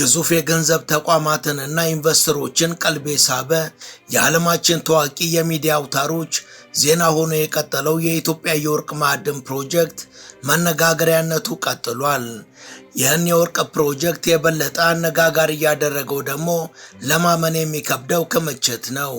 ግዙፍ የገንዘብ ተቋማትንና ኢንቨስተሮችን ቀልብ የሳበ የዓለማችን ታዋቂ የሚዲያ አውታሮች ዜና ሆኖ የቀጠለው የኢትዮጵያ የወርቅ ማዕድን ፕሮጀክት መነጋገሪያነቱ ቀጥሏል። ይህን የወርቅ ፕሮጀክት የበለጠ አነጋጋሪ ያደረገው ደግሞ ለማመን የሚከብደው ክምችት ነው።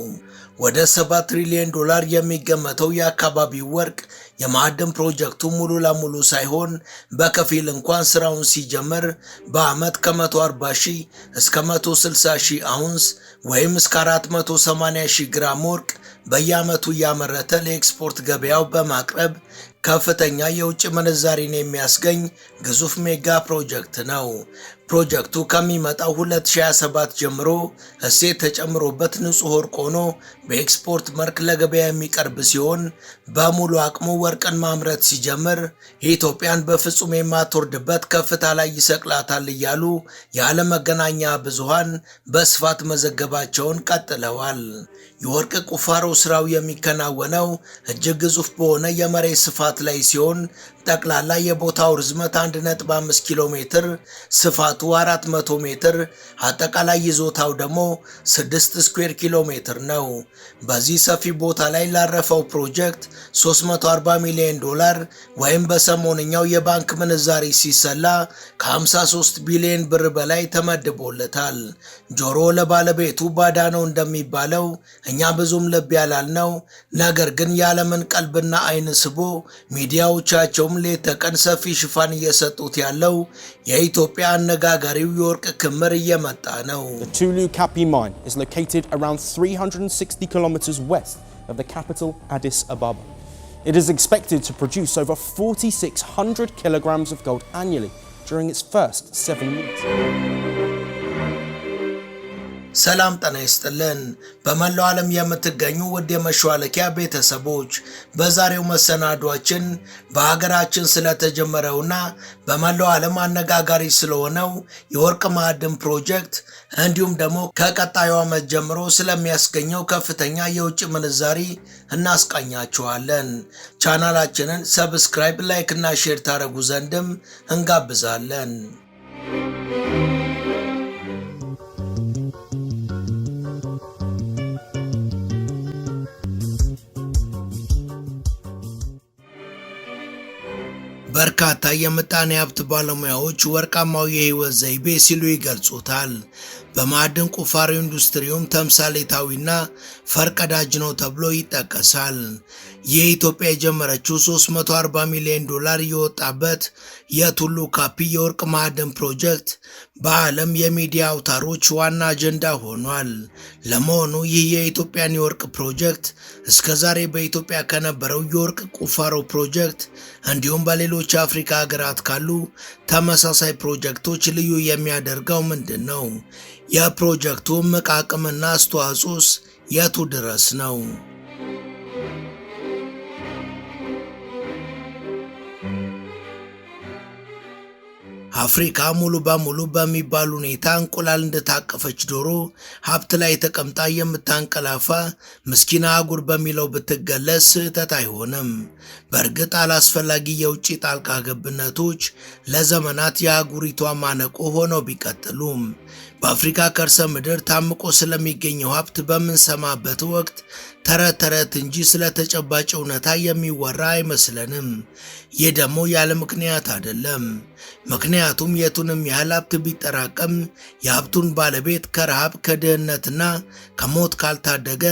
ወደ 7 ትሪሊዮን ዶላር የሚገመተው የአካባቢው ወርቅ የማዕድን ፕሮጀክቱ ሙሉ ለሙሉ ሳይሆን በከፊል እንኳን ስራውን ሲጀምር በአመት ከ140 ሺህ እስከ 160 ሺህ አውንስ ወይም እስከ 480 ሺህ ግራም ወርቅ በየአመቱ እያመረተ ለኤክስፖርት ገበያው በማቅረብ ከፍተኛ የውጭ ምንዛሪን የሚያስገኝ ግዙፍ ሜጋ ፕሮጀክት ነው። ፕሮጀክቱ ከሚመጣው 2027 ጀምሮ እሴት ተጨምሮበት ንጹህ ወርቅ ሆኖ በኤክስፖርት መልክ ለገበያ የሚቀርብ ሲሆን በሙሉ አቅሙ ወርቅን ማምረት ሲጀምር ኢትዮጵያን በፍጹም የማትወርድበት ከፍታ ላይ ይሰቅላታል እያሉ የዓለም መገናኛ ብዙሃን በስፋት መዘገባቸውን ቀጥለዋል። የወርቅ ቁፋሮ ስራው የሚከናወነው እጅግ ግዙፍ በሆነ የመሬት ስፋት ላይ ሲሆን ጠቅላላ የቦታው ርዝመት 1.5 ኪሎ ሜትር፣ ስፋቱ 400 ሜትር፣ አጠቃላይ ይዞታው ደግሞ 6 ስኩዌር ኪሎ ሜትር ነው። በዚህ ሰፊ ቦታ ላይ ላረፈው ፕሮጀክት 340 ሚሊዮን ዶላር ወይም በሰሞንኛው የባንክ ምንዛሪ ሲሰላ ከ53 ቢሊዮን ብር በላይ ተመድቦለታል። ጆሮ ለባለቤቱ ባዳ ነው እንደሚባለው እኛ ብዙም ልብ ያላልነው ነገር ግን የዓለምን ቀልብና አይን ስቦ ሚዲያዎቻቸውም ሌት ተቀን ሰፊ ሽፋን እየሰጡት ያለው የኢትዮጵያ አነጋጋሪው የወርቅ ክምር እየመጣ ነው። The Tulu Kapi mine is located around 360 kilometers west of the capital Addis Ababa. It is expected to produce over 4,600 kilograms of gold annually during its first 7 years. ሰላም ጤና ይስጥልን። በመላው ዓለም የምትገኙ ውድ የመሿለኪያ ቤተሰቦች በዛሬው መሰናዷችን በሀገራችን ስለተጀመረውና በመላው ዓለም አነጋጋሪ ስለሆነው የወርቅ ማዕድን ፕሮጀክት እንዲሁም ደግሞ ከቀጣዩ ዓመት ጀምሮ ስለሚያስገኘው ከፍተኛ የውጭ ምንዛሪ እናስቃኛችኋለን። ቻናላችንን ሰብስክራይብ፣ ላይክ እና ሼር ታደርጉ ዘንድም እንጋብዛለን። በርካታ የምጣኔ ሀብት ባለሙያዎች ወርቃማው የህይወት ዘይቤ ሲሉ ይገልጹታል። በማዕድን ቁፋሮ ኢንዱስትሪውም ተምሳሌታዊና ፈርቀዳጅ ነው ተብሎ ይጠቀሳል። የኢትዮጵያ የጀመረችው 340 ሚሊዮን ዶላር የወጣበት የቱሉ ካፒ የወርቅ ማዕድን ፕሮጀክት በዓለም የሚዲያ አውታሮች ዋና አጀንዳ ሆኗል። ለመሆኑ ይህ የኢትዮጵያን የወርቅ ፕሮጀክት እስከዛሬ በኢትዮጵያ ከነበረው የወርቅ ቁፋሮ ፕሮጀክት እንዲሁም በሌሎች የአፍሪካ ሀገራት ካሉ ተመሳሳይ ፕሮጀክቶች ልዩ የሚያደርገው ምንድን ነው? የፕሮጀክቱ እምቅ አቅምና አስተዋጽኦስ የቱ ድረስ ነው? አፍሪካ ሙሉ በሙሉ በሚባል ሁኔታ እንቁላል እንደታቀፈች ዶሮ ሀብት ላይ ተቀምጣ የምታንቀላፋ ምስኪና አህጉር በሚለው ብትገለጽ ስህተት አይሆንም። በእርግጥ አላስፈላጊ የውጭ ጣልቃ ገብነቶች ለዘመናት የአህጉሪቷ ማነቆ ሆነው ቢቀጥሉም በአፍሪካ ከርሰ ምድር ታምቆ ስለሚገኘው ሀብት በምንሰማበት ወቅት ተረት ተረት እንጂ ስለ ተጨባጭ እውነታ የሚወራ አይመስለንም። ይህ ደግሞ ያለ ምክንያት አይደለም። ምክንያቱም የቱንም ያህል ሀብት ቢጠራቀም የሀብቱን ባለቤት ከረሃብ ከድህነትና ከሞት ካልታደገ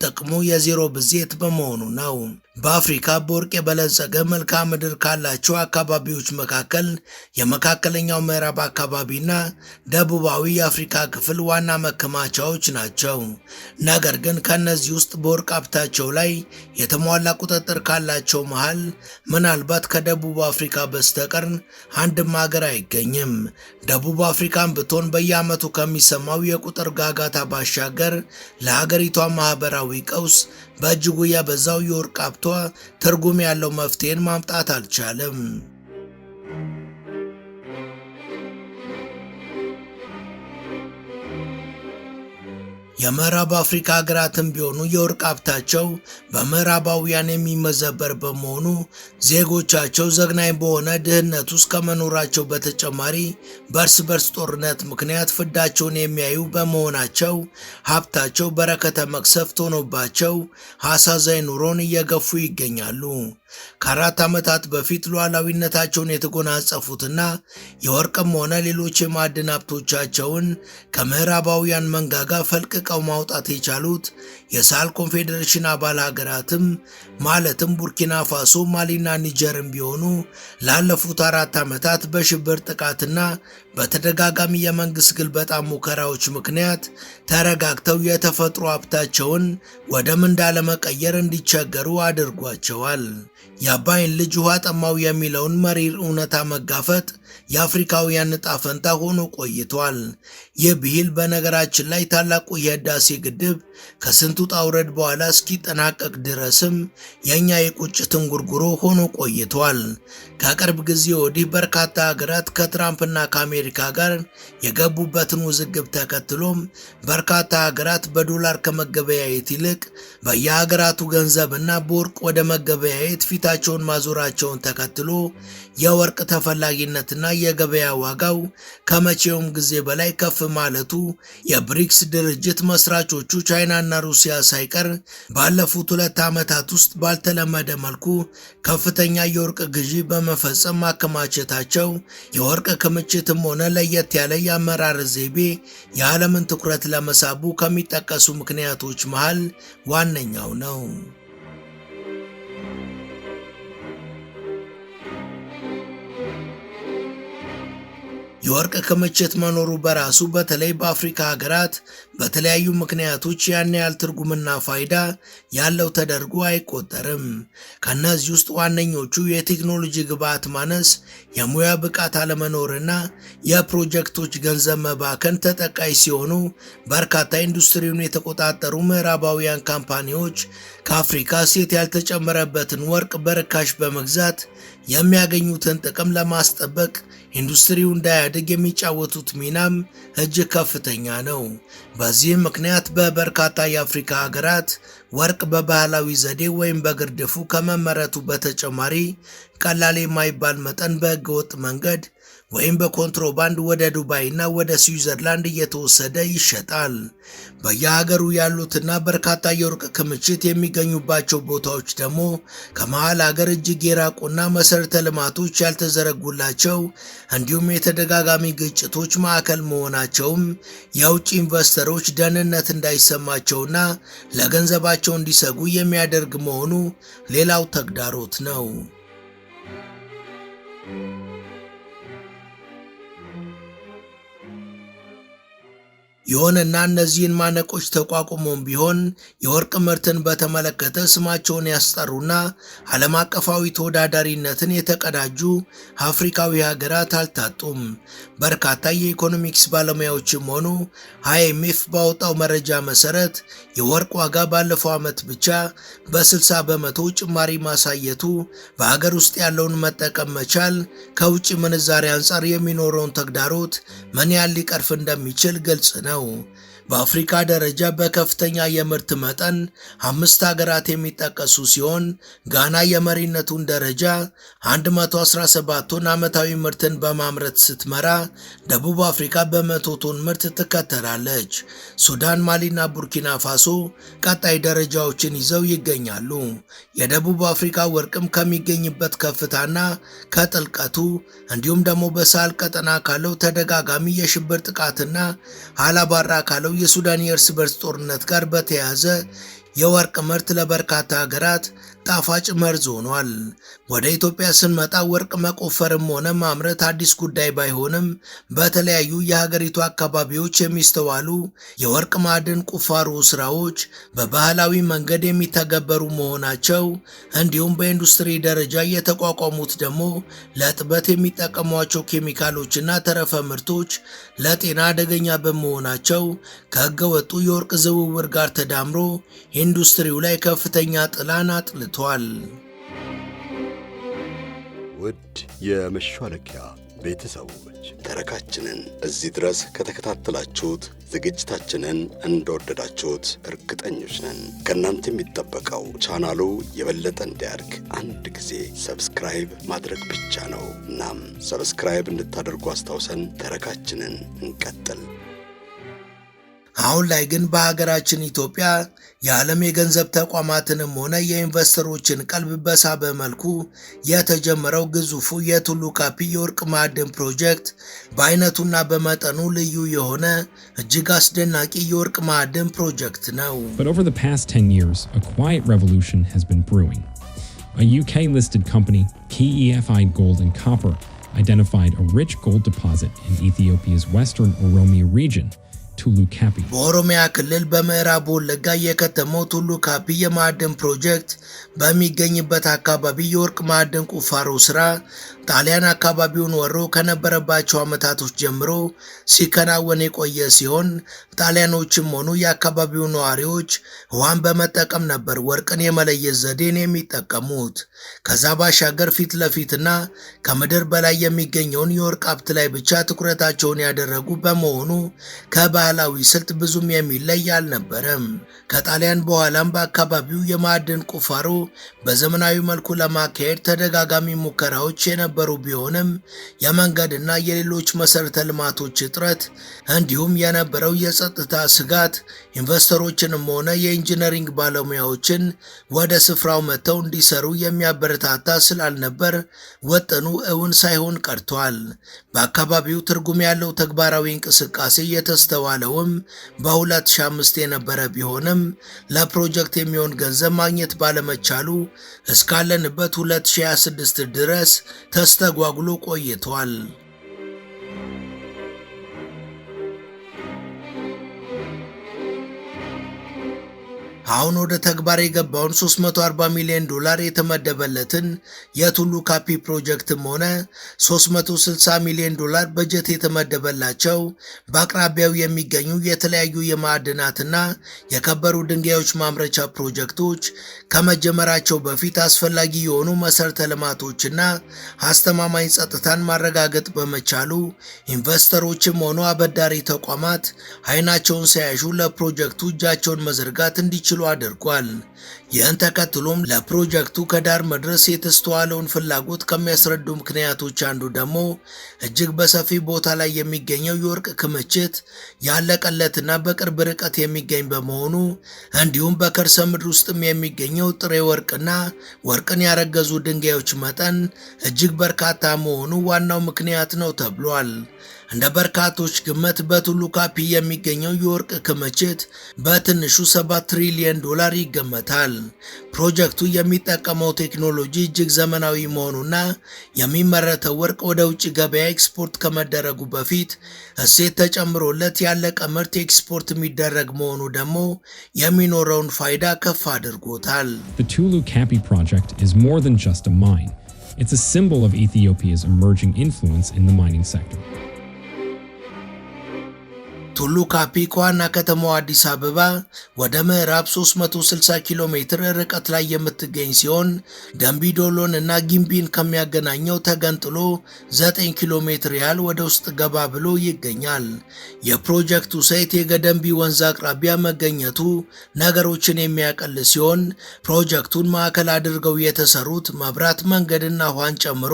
ጥቅሙ የዜሮ ብዜት በመሆኑ ነው። በአፍሪካ በወርቅ የበለጸገ መልክዓ ምድር ካላቸው አካባቢዎች መካከል የመካከለኛው ምዕራብ አካባቢና ደቡባዊ የአፍሪካ ክፍል ዋና መከማቻዎች ናቸው። ነገር ግን ከነዚህ ውስጥ በወርቅ ሀብታቸው ላይ የተሟላ ቁጥጥር ካላቸው መሃል ምናልባት ከደቡብ አፍሪካ በስተቀር አንድም ሀገር አይገኝም። ደቡብ አፍሪካን ብትሆን በየዓመቱ ከሚሰማው የቁጥር ጋጋታ ባሻገር ለሀገሪቷ ማህበራዊ ቀውስ በእጅጉ የበዛው የወርቅ ሀብቷ ትርጉም ያለው መፍትሄን ማምጣት አልቻለም። የምዕራብ አፍሪካ ሀገራትም ቢሆኑ የወርቅ ሀብታቸው በምዕራባውያን የሚመዘበር በመሆኑ ዜጎቻቸው ዘግናኝ በሆነ ድህነት ውስጥ ከመኖራቸው በተጨማሪ በእርስ በርስ ጦርነት ምክንያት ፍዳቸውን የሚያዩ በመሆናቸው ሀብታቸው በረከተ መቅሰፍት ሆኖባቸው አሳዛኝ ኑሮን እየገፉ ይገኛሉ። ከ4 ዓመታት በፊት ሉዓላዊነታቸውን የተጎናጸፉትና የወርቅም ሆነ ሌሎች የማዕድን ሀብቶቻቸውን ከምዕራባውያን መንጋጋ ፈልቅቀው ማውጣት የቻሉት የሳህል ኮንፌዴሬሽን አባል ሀገራትም ማለትም ቡርኪና ፋሶ፣ ማሊና ኒጀርም ቢሆኑ ላለፉት 4 ዓመታት በሽብር ጥቃትና በተደጋጋሚ የመንግስት ግልበጣ ሙከራዎች ምክንያት ተረጋግተው የተፈጥሮ ሀብታቸውን ወደ ምንዳ ለመቀየር እንዲቸገሩ አድርጓቸዋል። የአባይን ልጅ ውሃ ጠማው የሚለውን መሪር እውነታ መጋፈጥ የአፍሪካውያን ዕጣ ፈንታ ሆኖ ቆይቷል። ይህ ብሂል በነገራችን ላይ ታላቁ የህዳሴ ግድብ ከስንቱ ውጣ ውረድ በኋላ እስኪጠናቀቅ ድረስም የእኛ የቁጭት እንጉርጉሮ ሆኖ ቆይቷል። ከቅርብ ጊዜ ወዲህ በርካታ ሀገራት ከትራምፕና ከአሜሪካ ጋር የገቡበትን ውዝግብ ተከትሎም በርካታ ሀገራት በዶላር ከመገበያየት ይልቅ በየሀገራቱ ገንዘብና በወርቅ ወደ መገበያየት ፊታቸውን ማዞራቸውን ተከትሎ የወርቅ ተፈላጊነትና የገበያ ዋጋው ከመቼውም ጊዜ በላይ ከፍ ማለቱ የብሪክስ ድርጅት መስራቾቹ ቻይናና ሩሲያ ሳይቀር ባለፉት 2 ዓመታት ውስጥ ባልተለመደ መልኩ ከፍተኛ የወርቅ ግዢ በመፈጸም ማከማቸታቸው የወርቅ ክምችትም ሆነ ለየት ያለ የአመራር ዘይቤ የዓለምን ትኩረት ለመሳቡ ከሚጠቀሱ ምክንያቶች መሃል ዋነኛው ነው። የወርቅ ክምችት መኖሩ በራሱ በተለይ በአፍሪካ ሀገራት በተለያዩ ምክንያቶች ያን ያህል ትርጉምና ፋይዳ ያለው ተደርጎ አይቆጠርም። ከነዚህ ውስጥ ዋነኞቹ የቴክኖሎጂ ግብዓት ማነስ፣ የሙያ ብቃት አለመኖርና የፕሮጀክቶች ገንዘብ መባከን ተጠቃሽ ሲሆኑ በርካታ ኢንዱስትሪውን የተቆጣጠሩ ምዕራባውያን ካምፓኒዎች ከአፍሪካ እሴት ያልተጨመረበትን ወርቅ በርካሽ በመግዛት የሚያገኙትን ጥቅም ለማስጠበቅ ኢንዱስትሪው እንዳያድግ የሚጫወቱት ሚናም እጅግ ከፍተኛ ነው። በዚህም ምክንያት በበርካታ የአፍሪካ ሀገራት ወርቅ በባህላዊ ዘዴ ወይም በግርድፉ ከመመረቱ በተጨማሪ ቀላል የማይባል መጠን በህገወጥ መንገድ ወይም በኮንትሮባንድ ወደ ዱባይና ወደ ስዊዘርላንድ እየተወሰደ ይሸጣል። በየሀገሩ ያሉትና በርካታ የወርቅ ክምችት የሚገኙባቸው ቦታዎች ደግሞ ከመሃል ሀገር እጅግ የራቁና መሰረተ ልማቶች ያልተዘረጉላቸው እንዲሁም የተደጋጋሚ ግጭቶች ማዕከል መሆናቸውም የውጭ ኢንቨስተሮች ደህንነት እንዳይሰማቸውና ለገንዘባቸው እንዲሰጉ የሚያደርግ መሆኑ ሌላው ተግዳሮት ነው። ይሁንና እነዚህን ማነቆች ተቋቁሞም ቢሆን የወርቅ ምርትን በተመለከተ ስማቸውን ያስጠሩና ዓለም አቀፋዊ ተወዳዳሪነትን የተቀዳጁ አፍሪካዊ ሀገራት አልታጡም። በርካታ የኢኮኖሚክስ ባለሙያዎችም ሆኑ IMF ባወጣው መረጃ መሰረት የወርቅ ዋጋ ባለፈው ዓመት ብቻ በ60 በመቶ ጭማሪ ማሳየቱ በሀገር ውስጥ ያለውን መጠቀም መቻል ከውጭ ምንዛሪ አንጻር የሚኖረውን ተግዳሮት ምን ያህል ሊቀርፍ እንደሚችል ግልጽ ነው። በአፍሪካ ደረጃ በከፍተኛ የምርት መጠን 5 ሀገራት የሚጠቀሱ ሲሆን ጋና የመሪነቱን ደረጃ 117 ቶን ዓመታዊ ምርትን በማምረት ስትመራ፣ ደቡብ አፍሪካ በ100 ቶን ምርት ትከተላለች። ሱዳን፣ ማሊና ቡርኪና ፋሶ ቀጣይ ደረጃዎችን ይዘው ይገኛሉ። የደቡብ አፍሪካ ወርቅም ከሚገኝበት ከፍታና ከጥልቀቱ እንዲሁም ደግሞ በሳህል ቀጠና ካለው ተደጋጋሚ የሽብር ጥቃትና አላባራ ካለው የሱዳን የእርስ በርስ ጦርነት ጋር በተያያዘ የወርቅ ምርት ለበርካታ ሀገራት ጣፋጭ መርዝ ሆኗል። ወደ ኢትዮጵያ ስንመጣ ወርቅ መቆፈርም ሆነ ማምረት አዲስ ጉዳይ ባይሆንም በተለያዩ የሀገሪቱ አካባቢዎች የሚስተዋሉ የወርቅ ማዕድን ቁፋሮ ስራዎች በባህላዊ መንገድ የሚተገበሩ መሆናቸው እንዲሁም በኢንዱስትሪ ደረጃ የተቋቋሙት ደግሞ ለእጥበት የሚጠቀሟቸው ኬሚካሎችና ተረፈ ምርቶች ለጤና አደገኛ በመሆናቸው ከህገወጡ የወርቅ ዝውውር ጋር ተዳምሮ ኢንዱስትሪው ላይ ከፍተኛ ጥላን አጥልቷል። ውድ የመሿለኪያ ቤተሰቦች ተረካችንን እዚህ ድረስ ከተከታተላችሁት ዝግጅታችንን እንደወደዳችሁት እርግጠኞች ነን። ከእናንተ የሚጠበቀው ቻናሉ የበለጠ እንዲያድግ አንድ ጊዜ ሰብስክራይብ ማድረግ ብቻ ነው። እናም ሰብስክራይብ እንድታደርጉ አስታውሰን ተረካችንን እንቀጥል። አሁን ላይ ግን በሀገራችን ኢትዮጵያ የዓለም የገንዘብ ተቋማትንም ሆነ የኢንቨስተሮችን ቀልብ በሳበ መልኩ የተጀመረው ግዙፉ የቱሉ ካፒ የወርቅ ማዕድን ፕሮጀክት በአይነቱና በመጠኑ ልዩ የሆነ እጅግ አስደናቂ የወርቅ ማዕድን ፕሮጀክት ነው። But over the past 10 years, a quiet revolution has been brewing. A UK-listed company, KEFI Gold and Copper, identified a rich gold deposit in Ethiopia's western Oromia region, ቱሉ ካፒ። በኦሮሚያ ክልል በምዕራብ ወለጋ የከተማው ቱሉ ካፒ የማዕድን ፕሮጀክት በሚገኝበት አካባቢ የወርቅ ማዕድን ቁፋሮ ስራ ጣሊያን አካባቢውን ወሮ ከነበረባቸው ዓመታቶች ጀምሮ ሲከናወን የቆየ ሲሆን ጣሊያኖችም ሆኑ የአካባቢው ነዋሪዎች ውሃን በመጠቀም ነበር ወርቅን የመለየት ዘዴን የሚጠቀሙት። ከዛ ባሻገር ፊት ለፊትና ከምድር በላይ የሚገኘውን የወርቅ ሀብት ላይ ብቻ ትኩረታቸውን ያደረጉ በመሆኑ ከባህላዊ ስልት ብዙም የሚለይ አልነበረም። ከጣሊያን በኋላም በአካባቢው የማዕድን ቁፋሮ በዘመናዊ መልኩ ለማካሄድ ተደጋጋሚ ሙከራዎች የነበሩ ቢሆንም የመንገድና የሌሎች መሰረተ ልማቶች እጥረት እንዲሁም የነበረው የጸጥታ ስጋት ኢንቨስተሮችንም ሆነ የኢንጂነሪንግ ባለሙያዎችን ወደ ስፍራው መጥተው እንዲሰሩ የሚያበረታታ ስላልነበር ወጥኑ እውን ሳይሆን ቀርቷል። በአካባቢው ትርጉም ያለው ተግባራዊ እንቅስቃሴ የተስተዋለውም በ2005 የነበረ ቢሆንም ለፕሮጀክት የሚሆን ገንዘብ ማግኘት ባለመቻሉ እስካለንበት 2026 ድረስ ተስተጓጉሎ ቆይቷል። አሁን ወደ ተግባር የገባውን $340 ሚሊዮን የተመደበለትን የቱሉ ካፒ ፕሮጀክትም ሆነ $360 ሚሊዮን በጀት የተመደበላቸው በአቅራቢያው የሚገኙ የተለያዩ የማዕድናትና የከበሩ ድንጋዮች ማምረቻ ፕሮጀክቶች ከመጀመራቸው በፊት አስፈላጊ የሆኑ መሰረተ ልማቶችና አስተማማኝ ጸጥታን ማረጋገጥ በመቻሉ ኢንቨስተሮችም ሆኑ አበዳሪ ተቋማት አይናቸውን ሳያሹ ለፕሮጀክቱ እጃቸውን መዘርጋት እንዲችሉ አድርጓል። ይህን ተከትሎም ለፕሮጀክቱ ከዳር መድረስ የተስተዋለውን ፍላጎት ከሚያስረዱ ምክንያቶች አንዱ ደግሞ እጅግ በሰፊ ቦታ ላይ የሚገኘው የወርቅ ክምችት ያለቀለትና በቅርብ ርቀት የሚገኝ በመሆኑ እንዲሁም በከርሰ ምድር ውስጥም የሚገኘው ጥሬ ወርቅና ወርቅን ያረገዙ ድንጋዮች መጠን እጅግ በርካታ መሆኑ ዋናው ምክንያት ነው ተብሏል። እንደ በርካቶች ግምት በቱሉ ካፒ የሚገኘው የወርቅ ክምችት በትንሹ $7 ትሪሊየን ይገመታል። ፕሮጀክቱ የሚጠቀመው ቴክኖሎጂ እጅግ ዘመናዊ መሆኑና የሚመረተው ወርቅ ወደ ውጭ ገበያ ኤክስፖርት ከመደረጉ በፊት እሴት ተጨምሮለት ያለቀ ምርት ኤክስፖርት የሚደረግ መሆኑ ደግሞ የሚኖረውን ፋይዳ ከፍ አድርጎታል። The Tulu Kapi project is more than just a mine. It's a symbol of Ethiopia's emerging influence in the mining sector. ቱሉ ካፒ ከዋና ከተማዋ አዲስ አበባ ወደ ምዕራብ 360 ኪሎ ሜትር ርቀት ላይ የምትገኝ ሲሆን ደምቢዶሎን እና ጊምቢን ከሚያገናኘው ተገንጥሎ 9 ኪሎ ሜትር ያህል ወደ ውስጥ ገባ ብሎ ይገኛል። የፕሮጀክቱ ሳይት የገደምቢ ወንዝ አቅራቢያ መገኘቱ ነገሮችን የሚያቀል ሲሆን ፕሮጀክቱን ማዕከል አድርገው የተሰሩት መብራት፣ መንገድና ውሃን ጨምሮ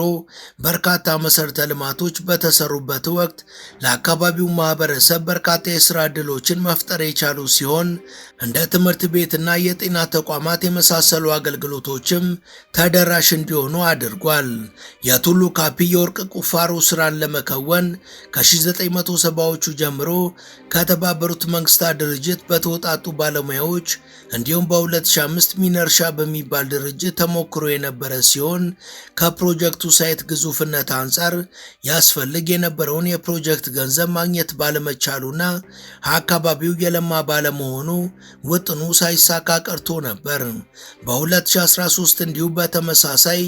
በርካታ መሰረተ ልማቶች በተሰሩበት ወቅት ለአካባቢው ማህበረሰብ በርካታ የስራ ዕድሎችን መፍጠር የቻሉ ሲሆን እንደ ትምህርት ቤትና የጤና ተቋማት የመሳሰሉ አገልግሎቶችም ተደራሽ እንዲሆኑ አድርጓል። የቱሉ ካፒ የወርቅ ቁፋሮ ስራን ለመከወን ከ1970ዎቹ ጀምሮ ከተባበሩት መንግስታት ድርጅት በተወጣጡ ባለሙያዎች እንዲሁም በ2005 ሚነርሻ በሚባል ድርጅት ተሞክሮ የነበረ ሲሆን ከፕሮጀክቱ ሳይት ግዙፍነት አንጻር ያስፈልግ የነበረውን የፕሮጀክት ገንዘብ ማግኘት ባለመቻሉና አካባቢው የለማ ባለመሆኑ ውጥኑ ሳይሳካ ቀርቶ ነበር። በ2013 እንዲሁ በተመሳሳይ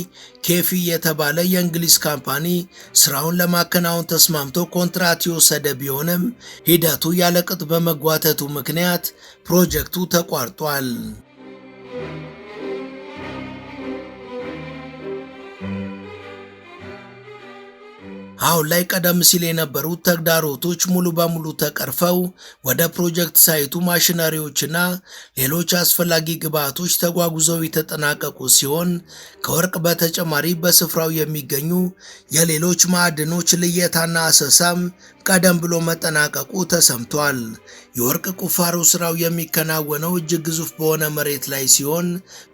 ኬፊ የተባለ የእንግሊዝ ካምፓኒ ስራውን ለማከናወን ተስማምቶ ኮንትራት የወሰደ ቢሆንም ሂደቱ ያለቅጥ በመጓተቱ ምክንያት ፕሮጀክቱ ተቋርጧል። አሁን ላይ ቀደም ሲል የነበሩት ተግዳሮቶች ሙሉ በሙሉ ተቀርፈው ወደ ፕሮጀክት ሳይቱ ማሽነሪዎችና ሌሎች አስፈላጊ ግብዓቶች ተጓጉዘው የተጠናቀቁ ሲሆን ከወርቅ በተጨማሪ በስፍራው የሚገኙ የሌሎች ማዕድኖች ልየታና አሰሳም ቀደም ብሎ መጠናቀቁ ተሰምቷል። የወርቅ ቁፋሮ ስራው የሚከናወነው እጅግ ግዙፍ በሆነ መሬት ላይ ሲሆን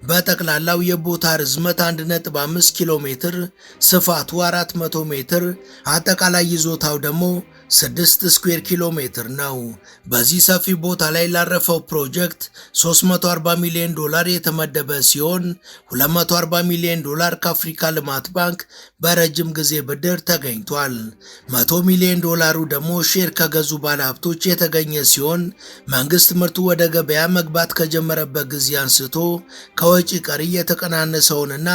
በጠቅላላው የቦታ ርዝመት 1.5 ኪሎ ሜትር፣ ስፋቱ 400 ሜትር፣ አጠቃላይ ይዞታው ደግሞ 6 ስኩዌር ኪሎ ሜትር ነው። በዚህ ሰፊ ቦታ ላይ ላረፈው ፕሮጀክት $340 ሚሊዮን የተመደበ ሲሆን $240 ሚሊዮን ከአፍሪካ ልማት ባንክ በረጅም ጊዜ ብድር ተገኝቷል። $100 ሚሊዮን ደግሞ ሼር ከገዙ ባለሀብቶች የተገኘ ሲሆን መንግስት ምርቱ ወደ ገበያ መግባት ከጀመረበት ጊዜ አንስቶ ከወጪ ቀሪ የተቀናነሰውንና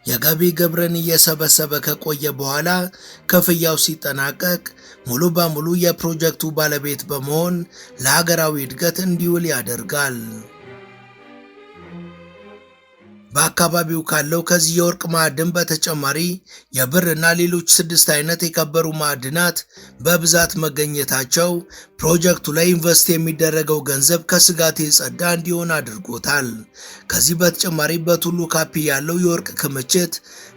የገቢ ግብርን እየሰበሰበ ከቆየ በኋላ ክፍያው ሲጠናቀቅ ሙሉ በሙሉ የፕሮጀክቱ ባለቤት በመሆን ለሀገራዊ እድገት እንዲውል ያደርጋል። በአካባቢው ካለው ከዚህ የወርቅ ማዕድን በተጨማሪ የብርና ሌሎች 6 አይነት የከበሩ ማዕድናት በብዛት መገኘታቸው ፕሮጀክቱ ላይ ኢንቨስት የሚደረገው ገንዘብ ከስጋት የጸዳ እንዲሆን አድርጎታል። ከዚህ በተጨማሪ በቱሉ ካፒ ያለው የወርቅ ክምችት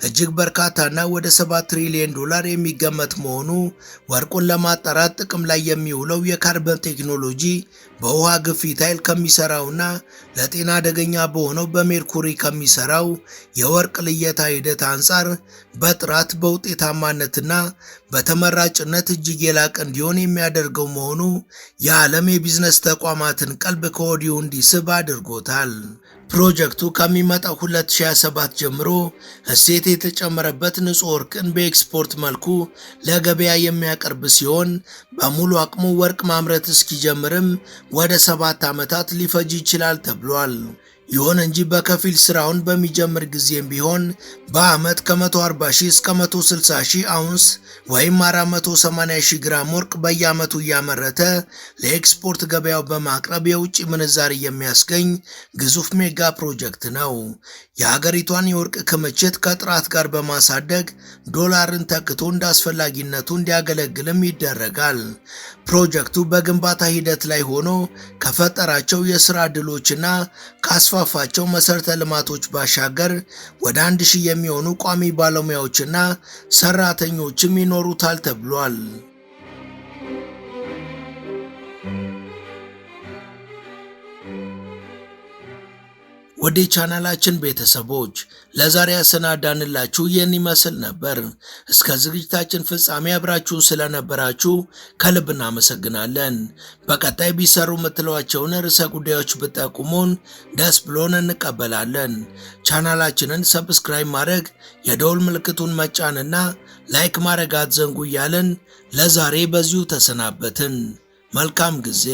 እጅግ በርካታና ወደ $7 ትሪሊዮን የሚገመት መሆኑ ወርቁን ለማጣራት ጥቅም ላይ የሚውለው የካርበን ቴክኖሎጂ በውሃ ግፊት ኃይል ከሚሰራውና ለጤና አደገኛ በሆነው በሜርኩሪ ከሚሰራው የወርቅ ልየታ ሂደት አንጻር በጥራት በውጤታማነትና በተመራጭነት እጅግ የላቀ እንዲሆን የሚያደርገው መሆኑ የዓለም የቢዝነስ ተቋማትን ቀልብ ከወዲሁ እንዲስብ አድርጎታል። ፕሮጀክቱ ከሚመጣው 2027 ጀምሮ እሴት የተጨመረበት ንጹህ ወርቅን በኤክስፖርት መልኩ ለገበያ የሚያቀርብ ሲሆን በሙሉ አቅሙ ወርቅ ማምረት እስኪጀምርም ወደ 7 ዓመታት ሊፈጅ ይችላል ተብሏል። ይሁን እንጂ በከፊል ስራውን በሚጀምር ጊዜም ቢሆን በዓመት ከ140,000 እስከ 160,000 አውንስ ወይም 480,000 ግራም ወርቅ በየዓመቱ እያመረተ ለኤክስፖርት ገበያው በማቅረብ የውጭ ምንዛሪ የሚያስገኝ ግዙፍ ሜጋ ፕሮጀክት ነው። የሀገሪቷን የወርቅ ክምችት ከጥራት ጋር በማሳደግ ዶላርን ተክቶ እንደ አስፈላጊነቱ እንዲያገለግልም ይደረጋል። ፕሮጀክቱ በግንባታ ሂደት ላይ ሆኖ ከፈጠራቸው የሥራ ዕድሎችና ካስፋፋቸው መሠረተ ልማቶች ባሻገር ወደ 1000 የሚሆኑ ቋሚ ባለሙያዎችና ሰራተኞችም ይኖሩታል ተብሏል። ወደ ቻናላችን ቤተሰቦች ለዛሬ ያሰናዳንላችሁ ይህን ይመስል ነበር። እስከ ዝግጅታችን ፍጻሜ አብራችሁን ስለነበራችሁ ከልብ እናመሰግናለን። በቀጣይ ቢሰሩ የምትሏቸውን ርዕሰ ጉዳዮች ብጠቁሙን ደስ ብሎን እንቀበላለን። ቻናላችንን ሰብስክራይብ ማድረግ፣ የደውል ምልክቱን መጫንና ላይክ ማድረግ አትዘንጉ እያልን ለዛሬ በዚሁ ተሰናበትን። መልካም ጊዜ።